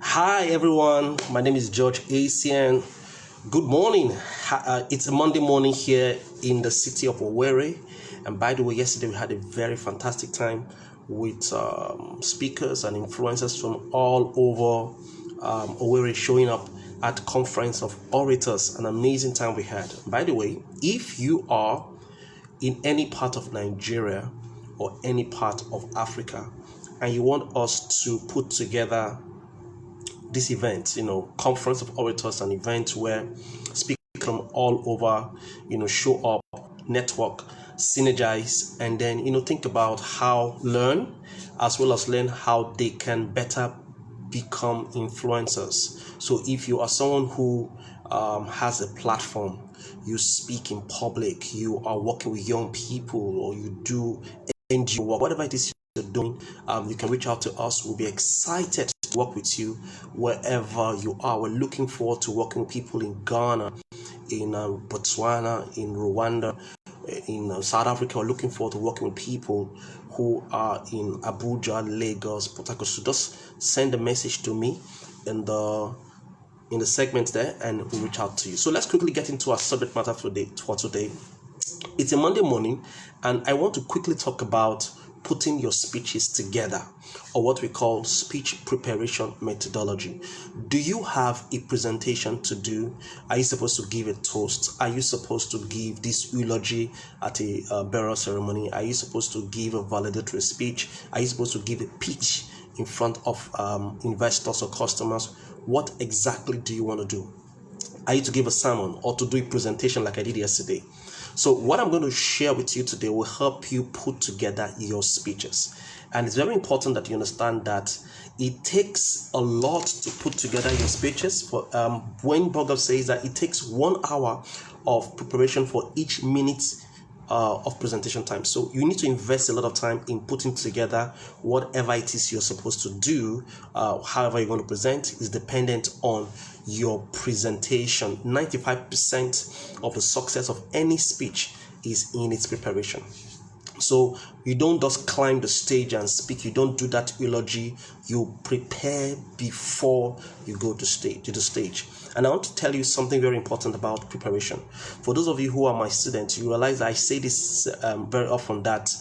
Hi everyone, my name is George Asian. Good morning. It's a Monday morning here in the city of Owerri. And by the way, yesterday we had a very fantastic time with speakers and influencers from all over Owerri showing up at Conference of Orators. An amazing time we had. By the way, if you are in any part of Nigeria or any part of Africa and you want us to put together this event, Conference of Orators, an event where speakers from all over, show up, network, synergize, and then, think about how learn, as well as learn how they can better become influencers. So if you are someone who has a platform, you speak in public, you are working with young people, or you do NGO work, whatever it is you're doing, you can reach out to us. We'll be excited to work with you wherever you are. We're looking forward to working with people in Ghana, in Botswana, in Rwanda, in South Africa. We're looking forward to working with people who are in Abuja, Lagos, Port Harcourt. So just send a message to me in the segment there, and we'll reach out to you. So let's quickly get into our subject matter for today. It's a Monday morning, and I want to quickly talk about putting your speeches together, or what we call speech preparation methodology. Do you have a presentation to do? Are you supposed to give a toast? Are you supposed to give this eulogy at a burial ceremony? Are you supposed to give a valedictory speech? Are you supposed to give a pitch in front of investors or customers? What exactly do you want to do? Are you to give a sermon or to do a presentation like I did yesterday? So what I'm going to share with you today will help you put together your speeches. And it's very important that you understand that it takes a lot to put together your speeches. For Wayne Burger says that it takes 1 hour of preparation for each minute of presentation time. So you need to invest a lot of time in putting together whatever it is you're supposed to do. However you're going to present is dependent on your presentation. 95% of the success of any speech is in its preparation. So you don't just climb the stage and speak. You don't do that eulogy. You prepare before you go to the stage. And I want to tell you something very important about preparation. For those of you who are my students, you realize I say this very often, that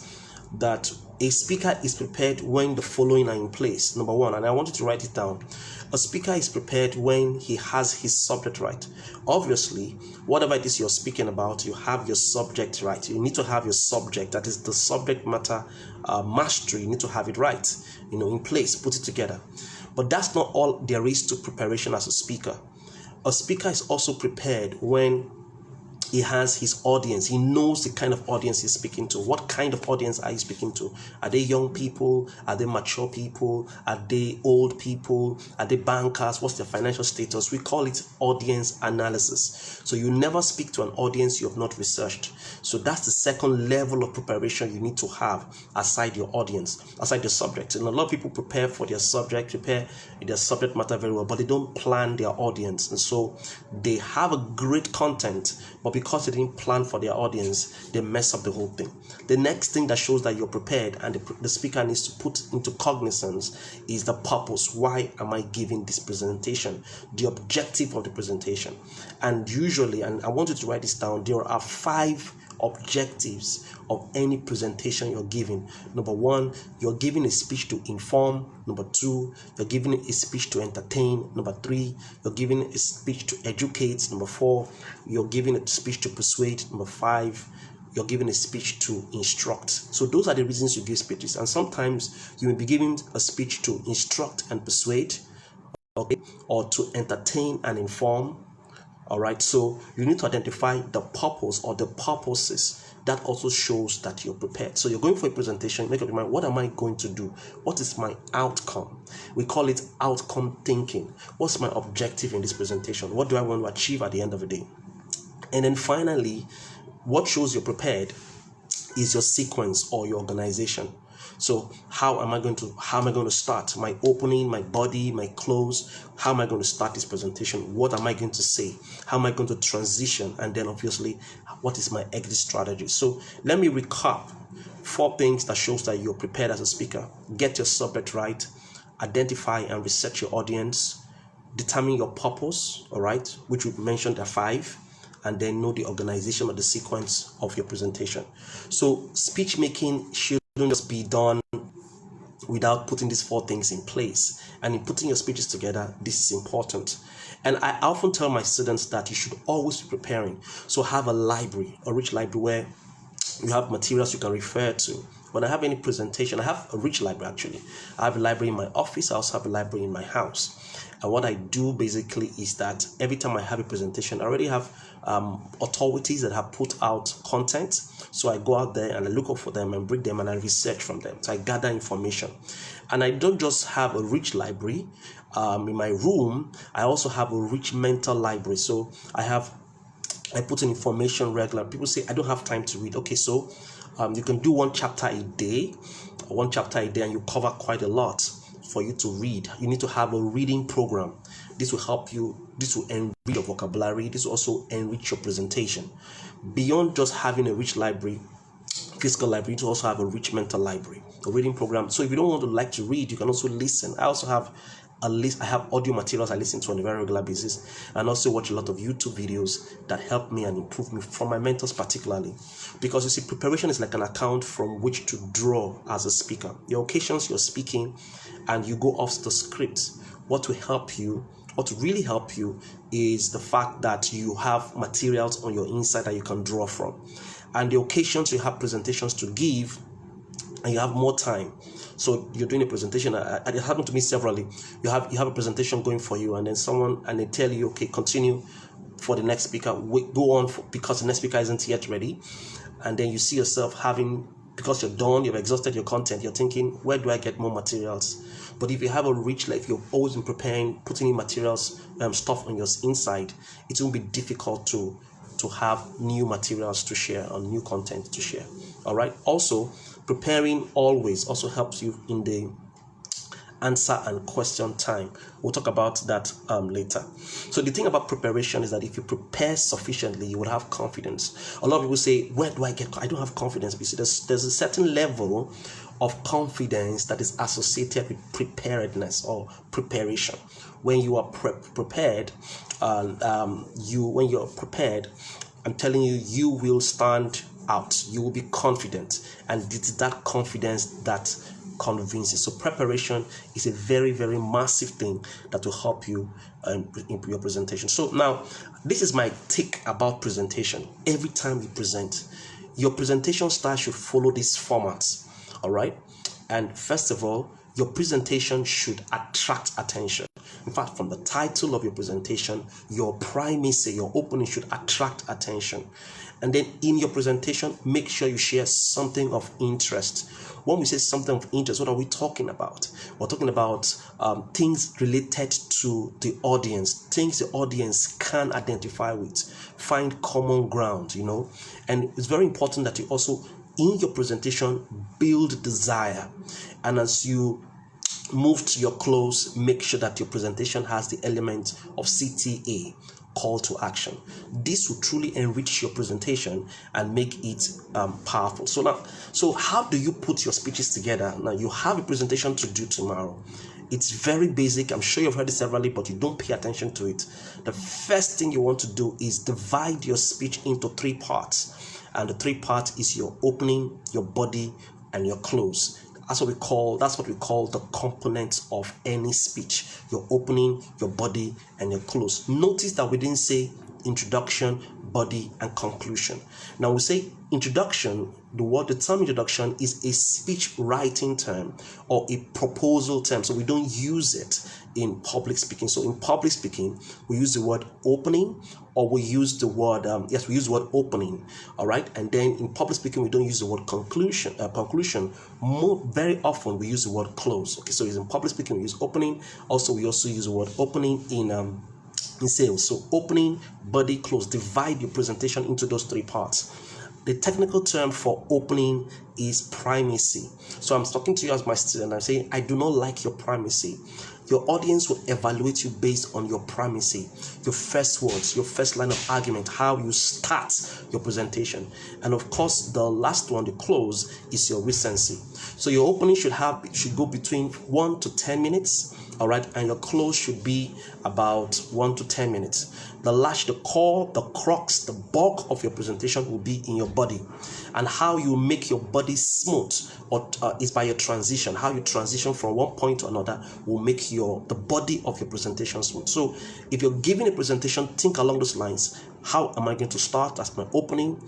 a speaker is prepared when the following are in place. Number one, and I want you to write it down. A speaker is prepared when he has his subject right. Obviously, whatever it is you're speaking about, you have your subject right. You need to have your subject, that is the subject matter mastery. You need to have it right, in place, put it together. But that's not all there is to preparation as a speaker. A speaker is also prepared when he has his audience. He knows the kind of audience he's speaking to. What kind of audience are you speaking to? Are they young people? Are they mature people? Are they old people? Are they bankers? What's their financial status? We call it audience analysis. So you never speak to an audience you have not researched. So that's the second level of preparation you need to have aside your audience, aside the subject. And a lot of people prepare for their subject, prepare their subject matter very well, but they don't plan their audience. And so they have a great content, but because they didn't plan for their audience, they mess up the whole thing. The next thing that shows that you're prepared and the speaker needs to put into cognizance is the purpose. Why am I giving this presentation? The objective of the presentation. And usually, and I want you to write this down, there are 5 objectives of any presentation you're giving. Number 1, you're giving a speech to inform. Number 2, you're giving a speech to entertain. Number 3, you're giving a speech to educate. Number 4, you're giving a speech to persuade. Number 5, you're giving a speech to instruct. So those are the reasons you give speeches. And sometimes you may be giving a speech to instruct and persuade, okay, or to entertain and inform. All right, so you need to identify the purpose or the purposes. That also shows that you're prepared. So you're going for a presentation, make up your mind, what am I going to do? What is my outcome? We call it outcome thinking. What's my objective in this presentation? What do I want to achieve at the end of the day? And then finally, what shows you're prepared is your sequence or your organization. So how am I going to start? My opening, my body, my close. How am I going to start this presentation? What am I going to say? How am I going to transition? And then obviously, what is my exit strategy? So let me recap 4 things that shows that you're prepared as a speaker. Get your subject right. identify and research your audience, determine your purpose, all right, which we mentioned are 5, and then know the organization or the sequence of your presentation. So speech making shouldn't just be done without putting these 4 things in place. And in putting your speeches together, this is important. And I often tell my students that you should always be preparing. So have a library, a rich library where you have materials you can refer to. When I have any presentation, I have a rich library actually. I have a library in my office, I also have a library in my house. And what I do basically is that every time I have a presentation, I already have authorities that have put out content. So I go out there and I look up for them and bring them and I research from them. So I gather information. And I don't just have a rich library in my room, I also have a rich mental library. So I put in information regular. People say, I don't have time to read. Okay, so you can do 1 chapter a day, and you cover quite a lot for you to read. You need to have a reading program. This will help you. This will enrich your vocabulary. This will also enrich your presentation. Beyond just having a rich library, physical library, you need to also have a rich mental library, a reading program. So if you don't want to like to read, you can also listen. I also have a list. I have audio materials I listen to on a very regular basis, and also watch a lot of YouTube videos that help me and improve me from my mentors particularly. Because you see, preparation is like an account from which to draw as a speaker. Your occasions you're speaking and you go off the script. What will really help you is the fact that you have materials on your inside that you can draw from. And the occasions you have presentations to give and you have more time. So you're doing a presentation. It happened to me severally. You have a presentation going for you, and then they tell you, okay, continue for the next speaker. Go on because the next speaker isn't yet ready. And then you see yourself because you're done, you've exhausted your content, you're thinking, where do I get more materials? But if you have a rich life, you've always been preparing, putting in materials, stuff on your inside, it won't be difficult to have new materials to share or new content to share. All right. Also, preparing always also helps you in the answer and question time. We'll talk about that later. So the thing about preparation is that if you prepare sufficiently, you will have confidence. A lot of people say, where do I don't have confidence. But you see, there's a certain level of confidence that is associated with preparedness or preparation. When you are prepared, when you're prepared, I'm telling you, you will stand out. You will be confident, and it's that confidence that convinces. So preparation is a very, very massive thing that will help you in your presentation. So now, this is my take about presentation. Every time you present, your presentation style should follow this format. All right. And first of all, your presentation should attract attention. In fact, from the title of your presentation, your primacy, your opening should attract attention. And then in your presentation, make sure you share something of interest. When we say something of interest, what are we talking about? We're talking about things related to the audience, things the audience can identify with, find common ground, And it's very important that you also, in your presentation, build desire. And as you move to your close, make sure that your presentation has the element of CTA, call to action. This will truly enrich your presentation and make it powerful. So how do you put your speeches together? Now, you have a presentation to do tomorrow. It's very basic. I'm sure you've heard it severally, but you don't pay attention to it. The first thing you want to do is divide your speech into 3 parts. And the 3 parts is your opening, your body, and your close. That's what we call the components of any speech: your opening, your body, and your close. Notice that we didn't say introduction, body, and conclusion. Now we say introduction. The term introduction is a speech writing term or a proposal term, so we don't use it in public speaking. So in public speaking, we use the word opening, or we use the word we use the word opening. All right. And then in public speaking, we don't use the word conclusion. Very often we use the word close. Okay, so in public speaking we use opening. Also, we also use the word opening in sales. So opening, body, close. Divide your presentation into those 3 parts. The technical term for opening is primacy. So I'm talking to you as my student. I'm saying, I do not like your primacy. Your audience will evaluate you based on your primacy, your first words, your first line of argument, how you start your presentation. And of course, the last one, the close, is your recency. So your opening should go between 1 to 10 minutes, all right, and your close should be about 1 to 10 minutes. The lash, the core, the crux, the bulk of your presentation will be in your body. And how you make your body smooth is by your transition. How you transition from one point to another will make the body of your presentation smooth. So if you're giving a presentation, think along those lines. How am I going to start as my opening?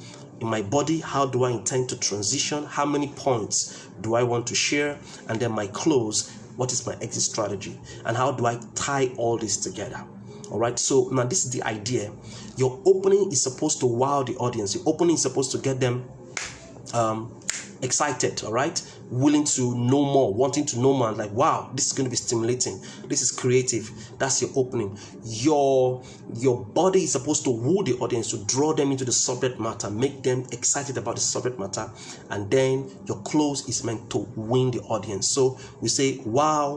In my body, how do I intend to transition? How many points do I want to share? And then my close, what is my exit strategy? And how do I tie all this together? All right, so now this is the idea. Your opening is supposed to wow the audience. Your opening is supposed to get them excited, all right, willing to know more, wanting to know more, like, wow, this is going to be stimulating, this is creative. That's your opening. Your body is supposed to woo the audience, to draw them into the subject matter, make them excited about the subject matter, and then your close is meant to win the audience. So we say, wow,